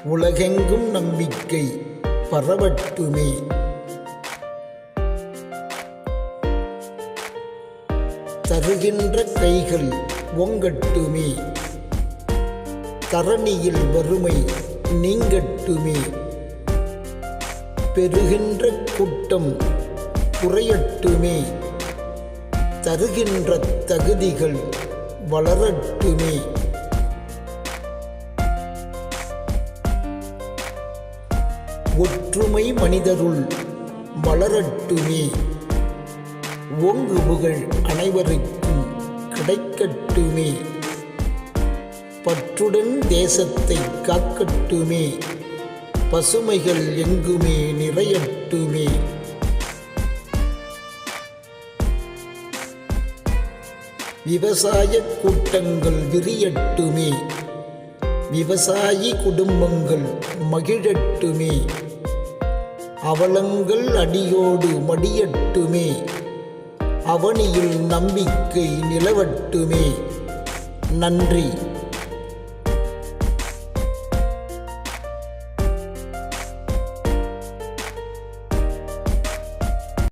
உலகெங்கும் நம்பிக்கை பரவட்டுமே. தருகின்ற கைகள் ஓங்கட்டுமே. தரணியில் வறுமை நீங்கட்டுமே. பெருகின்ற கூட்டம் குறையட்டுமே. தருகின்ற தகுதிகள் வளரட்டுமே. ஒற்றுமை மனிதருள் வளரட்டுமே. ஓங்கு புகழ் அனைவருக்கும் கிடைக்கட்டுமே. பற்றுடன் தேசத்தை காக்கட்டுமே. பசுமைகள் எங்குமே நிறையட்டுமே. விவசாய கூட்டங்கள் விரியட்டுமே. விவசாயி குடும்பங்கள் மகிழட்டுமே. அவலங்கள் அடியோடு மடியட்டுமே. அவனியில் நம்பிக்கை நிலவட்டுமே. நன்றி.